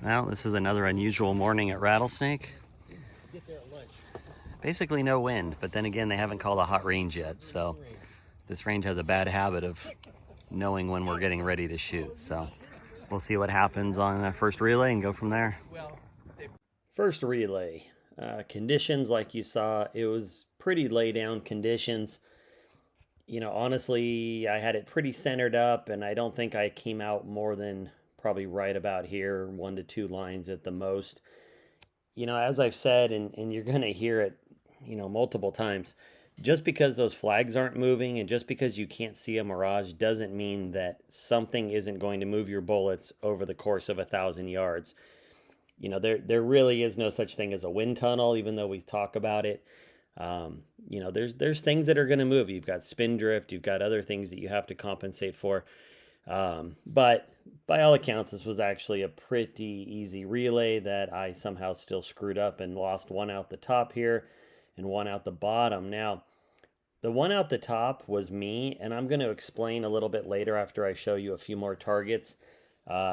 Well, this is another unusual morning at Rattlesnake. Basically no wind, but then again, they haven't called a hot range yet, so this range has a bad habit of knowing when we're getting ready to shoot. So we'll see what happens on the first relay and go from there. First relay. Conditions, like you saw, it was pretty lay down conditions. Honestly, I had it pretty centered up, and I don't think I came out more than probably right about here, 1 to 2 lines at the most. As I've said, and you're going to hear it, multiple times, just because those flags aren't moving and just because you can't see a mirage doesn't mean that something isn't going to move your bullets over the course of 1,000 yards. There really is no such thing as a wind tunnel, even though we talk about it. There's things that are going to move. You've got spin drift, you've got other things that you have to compensate for. But by all accounts, this was actually a pretty easy relay that I somehow still screwed up and lost one out the top here and one out the bottom. Now, the one out the top was me, and I'm going to explain a little bit later after I show you a few more targets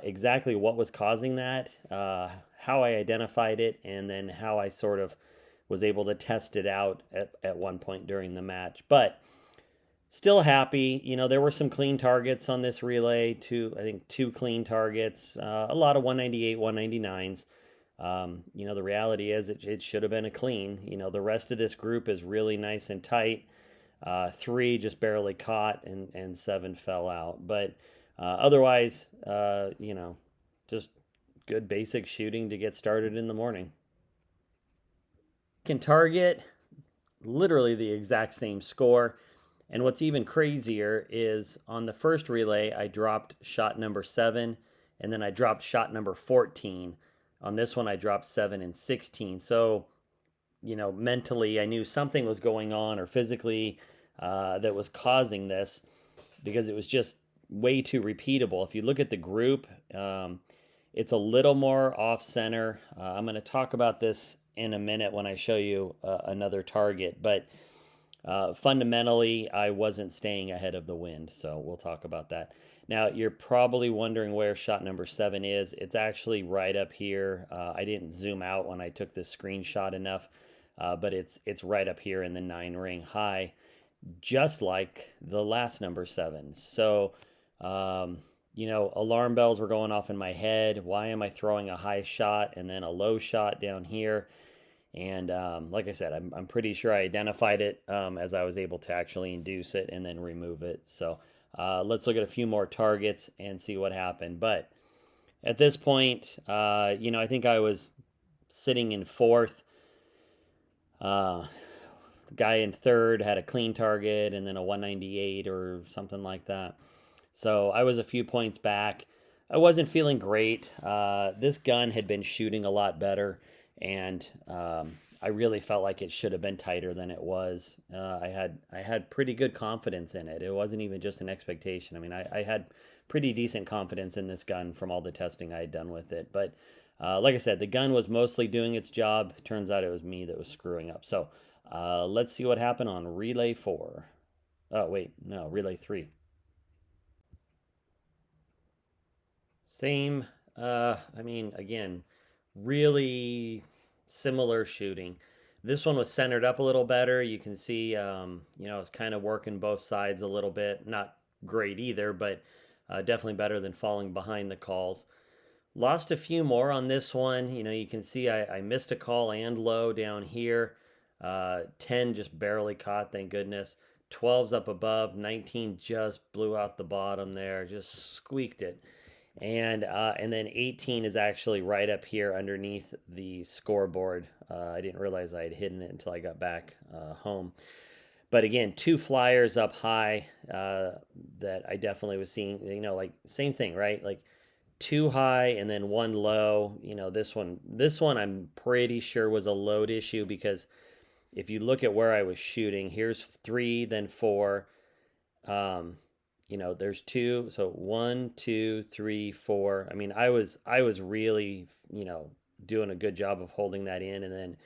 exactly what was causing that, how I identified it, and then how I sort of was able to test it out at one point during the match. But still happy. There were some clean targets on this relay, I think two clean targets, a lot of 198, 199s. The reality is it should have been a clean. The rest of this group is really nice and tight. 3 just barely caught and 7 fell out. But otherwise, just good basic shooting to get started in the morning. Can target literally the exact same score. And what's even crazier is on the first relay, I dropped shot number 7, and then I dropped shot number 14. On this one, I dropped 7 and 16. So, mentally, I knew something was going on or physically that was causing this because it was just way too repeatable. If you look at the group, it's a little more off center. I'm going to talk about this in a minute when I show you another target, but fundamentally, I wasn't staying ahead of the wind, so we'll talk about that. Now, you're probably wondering where shot number 7 is. It's actually right up here. I didn't zoom out when I took this screenshot enough, but it's right up here in the 9-ring high, just like the last number 7. So, alarm bells were going off in my head. Why am I throwing a high shot and then a low shot down here? And like I said, I'm pretty sure I identified it as I was able to actually induce it and then remove it. So let's look at a few more targets and see what happened. But at this point, I think I was sitting in 4th. The guy in 3rd had a clean target and then a 198 or something like that. So I was a few points back. I wasn't feeling great. This gun had been shooting a lot better, and I really felt like it should have been tighter than it was. I had pretty good confidence in it. It wasn't even just an expectation. I mean, I had pretty decent confidence in this gun from all the testing I had done with it. But like I said, the gun was mostly doing its job. Turns out it was me that was screwing up. So let's see what happened on relay 4. Oh, wait, no, relay 3. Same, again, really similar shooting. This one was centered up a little better. You can see, it's kind of working both sides a little bit. Not great either, but definitely better than falling behind the calls. Lost a few more on this one. You can see I missed a call and low down here. 10 just barely caught, thank goodness. 12's up above. 19 just blew out the bottom there, just squeaked it. And then 18 is actually right up here underneath the scoreboard. I didn't realize I had hidden it until I got back home. But again, 2 flyers up high that I definitely was seeing, like same thing, right? Like 2 high and then 1 low. This one I'm pretty sure was a load issue because if you look at where I was shooting, here's 3, then 4. There's 2, so 1, 2, 3, 4. I mean, I was really, doing a good job of holding that in, and then,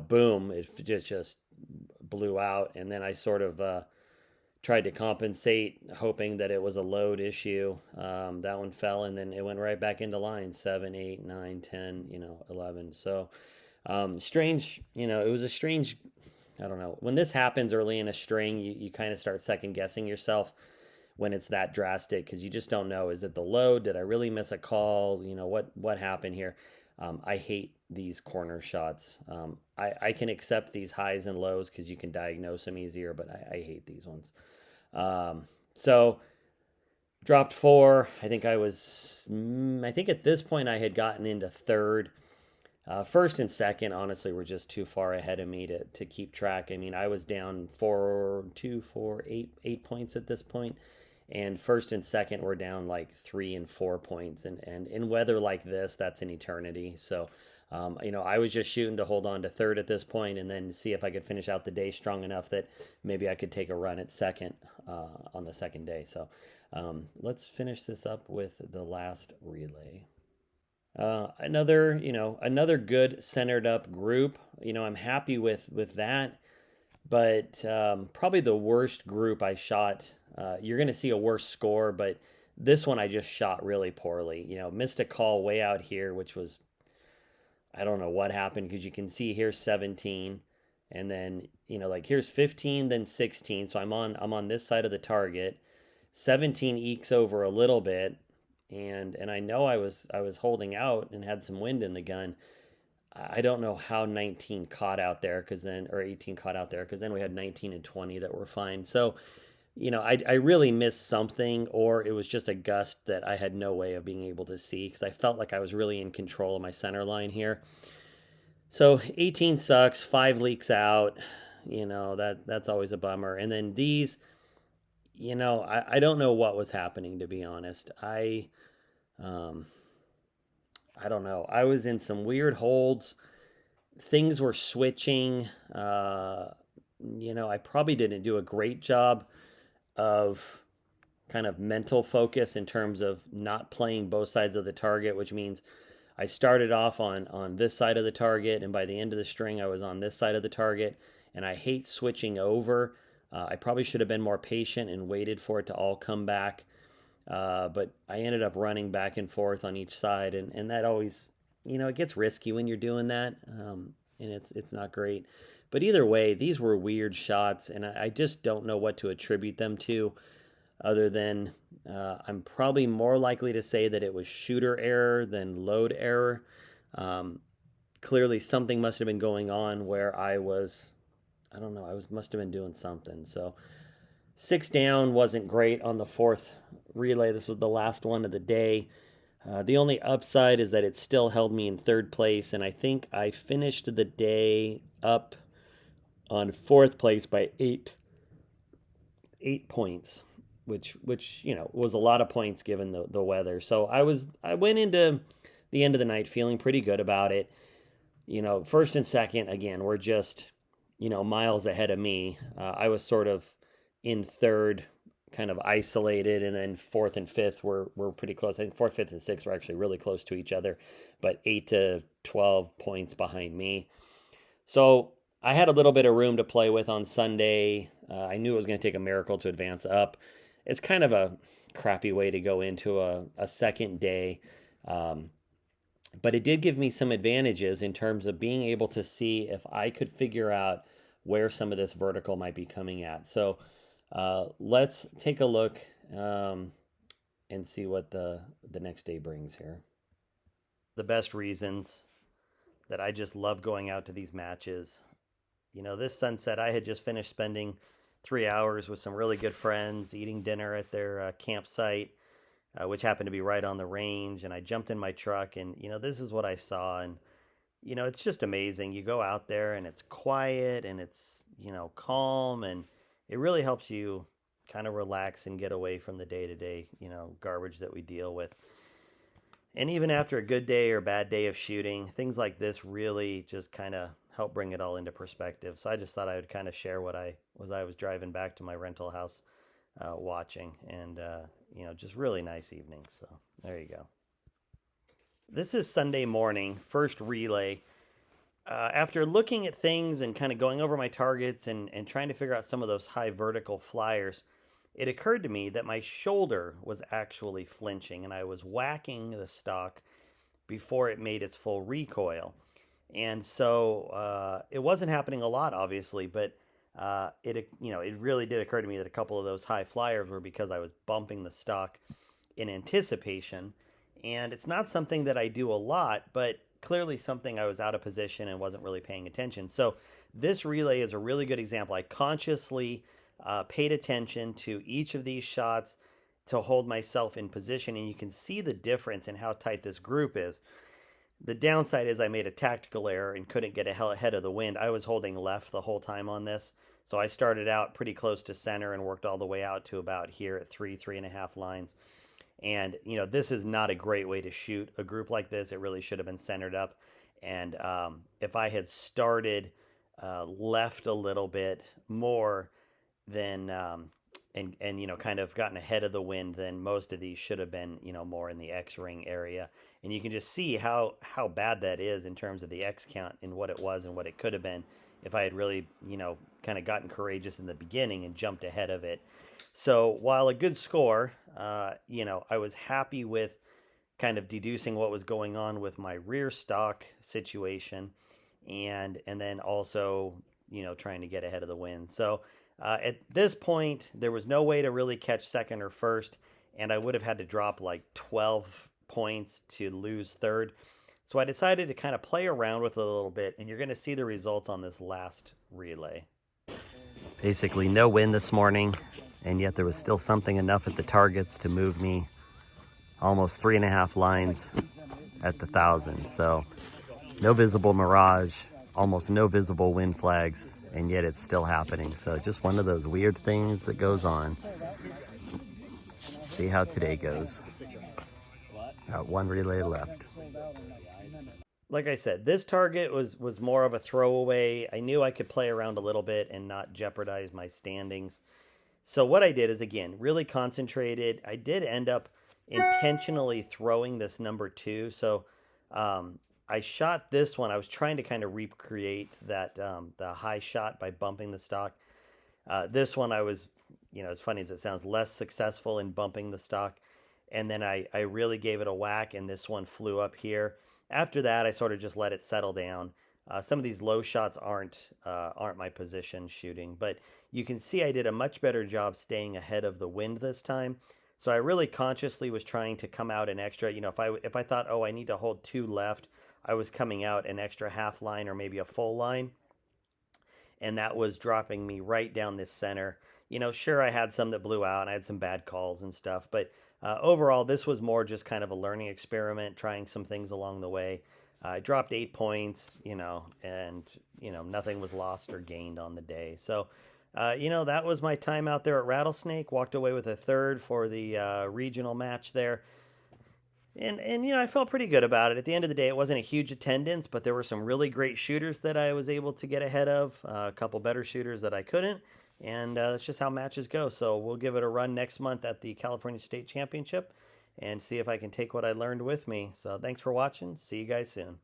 boom, it just blew out, and then I sort of tried to compensate, hoping that it was a load issue. That one fell, and then it went right back into line 7, 8, 9, 10, 11. So strange, it was a strange. I don't know. When this happens early in a string, you kind of start second guessing yourself when it's that drastic because you just don't know. Is it the load? Did I really miss a call? What happened here? I hate these corner shots. I can accept these highs and lows because you can diagnose them easier, but I hate these ones. So dropped four. I think at this point I had gotten into third. First and second, honestly, were just too far ahead of me to keep track. I mean, I was down 8 points at this point, and first and second were down like 3 and 4 points. And in weather like this, that's an eternity. So, I was just shooting to hold on to third at this point, and then see if I could finish out the day strong enough that maybe I could take a run at second on the second day. So, let's finish this up with the last relay. Another good centered up group. I'm happy with that, but probably the worst group I shot. You're going to see a worse score, but this one I just shot really poorly. Missed a call way out here, which was, I don't know what happened because you can see here's 17, and then like here's 15, then 16. So I'm on this side of the target. 17 ekes over a little bit, and I know I was holding out and had some wind in the gun. I don't know how 19 caught out there because then, or 18 caught out there because then we had 19 and 20 that were fine. So, I really missed something, or it was just a gust that I had no way of being able to see because I felt like I was really in control of my center line here. So 18 sucks, 5 leaks out. That's always a bummer. And then these, I don't know what was happening, to be honest. Um, I don't know. I was in some weird holds. Things were switching. I probably didn't do a great job of kind of mental focus in terms of not playing both sides of the target, which means I started off on this side of the target, and by the end of the string, I was on this side of the target. And I hate switching over. I probably should have been more patient and waited for it to all come back. But I ended up running back and forth on each side, and that always, it gets risky when you're doing that, and it's not great. But either way, these were weird shots, and I just don't know what to attribute them to, other than I'm probably more likely to say that it was shooter error than load error. Um, Clearly, something must have been going on where I don't know, must have been doing something. So 6 down wasn't great on the fourth relay. This was the last one of the day. The only upside is that it still held me in third place, and I think I finished the day up on fourth place by 8 points, which was a lot of points given the weather. So I went into the end of the night feeling pretty good about it. First and second again were just miles ahead of me. I was sort of in third, kind of isolated, and then fourth and fifth were pretty close. I think fourth, fifth, and sixth were actually really close to each other, but 8 to 12 points behind me. So I had a little bit of room to play with on Sunday. I knew it was going to take a miracle to advance up. It's kind of a crappy way to go into a second day. But it did give me some advantages in terms of being able to see if I could figure out where some of this vertical might be coming at. So let's take a look and see what the next day brings here. The best reasons that I just love going out to these matches. This sunset, I had just finished spending 3 hours with some really good friends, eating dinner at their campsite, which happened to be right on the range. And I jumped in my truck, and this is what I saw. And it's just amazing. You go out there and it's quiet and it's calm, and it really helps you kind of relax and get away from the day-to-day garbage that we deal with. And even after a good day or bad day of shooting, things like this really just kind of help bring it all into perspective. So I just thought I would kind of share what I was driving back to my rental house watching, and just really nice evening. So there you go. This is Sunday morning, first relay. After looking at things and kind of going over my targets and trying to figure out some of those high vertical flyers, it occurred to me that my shoulder was actually flinching and I was whacking the stock before it made its full recoil. And so it wasn't happening a lot, obviously, but it really did occur to me that a couple of those high flyers were because I was bumping the stock in anticipation. And it's not something that I do a lot, but clearly something I was out of position and wasn't really paying attention. So this relay is a really good example. I consciously paid attention to each of these shots to hold myself in position, and you can see the difference in how tight this group is. The downside is I made a tactical error and couldn't get ahead of the wind. I was holding left the whole time on this. So I started out pretty close to center and worked all the way out to about here at 3.5 lines. And, this is not a great way to shoot a group like this. It really should have been centered up. And if I had started left a little bit more, then and kind of gotten ahead of the wind, then most of these should have been more in the X ring area. And you can just see how bad that is in terms of the X count and what it was and what it could have been if I had really kind of gotten courageous in the beginning and jumped ahead of it. So while a good score, I was happy with kind of deducing what was going on with my rear stock situation, and then also trying to get ahead of the wind. So at this point, there was no way to really catch second or first, and I would have had to drop like 12 points to lose third. So I decided to kind of play around with it a little bit, and you're going to see the results on this last relay. Basically no wind this morning, and yet there was still something enough at the targets to move me almost 3.5 lines at the 1,000. So no visible mirage, almost no visible wind flags, and yet it's still happening. So just one of those weird things that goes on. See how today goes. Got one relay left. Like I said, this target was more of a throwaway. I knew I could play around a little bit and not jeopardize my standings. So what I did is, again, really concentrated. I did end up intentionally throwing this number 2. So I shot this one. I was trying to kind of recreate that the high shot by bumping the stock. This one I was, as funny as it sounds, less successful in bumping the stock. And then I really gave it a whack, and this one flew up here. After that, I sort of just let it settle down. Some of these low shots aren't my position shooting, but you can see I did a much better job staying ahead of the wind this time. So I really consciously was trying to come out an extra. If I thought, oh, I need to hold 2 left, I was coming out an extra half line or maybe a full line, and that was dropping me right down this center. Sure, I had some that blew out, and I had some bad calls and stuff, but overall, this was more just kind of a learning experiment, trying some things along the way. I dropped 8 points, and nothing was lost or gained on the day. So, that was my time out there at Rattlesnake. Walked away with a third for the regional match there. And I felt pretty good about it. At the end of the day, it wasn't a huge attendance, but there were some really great shooters that I was able to get ahead of, a couple better shooters that I couldn't. And that's just how matches go. So we'll give it a run next month at the California State Championship and see if I can take what I learned with me. So thanks for watching. See you guys soon.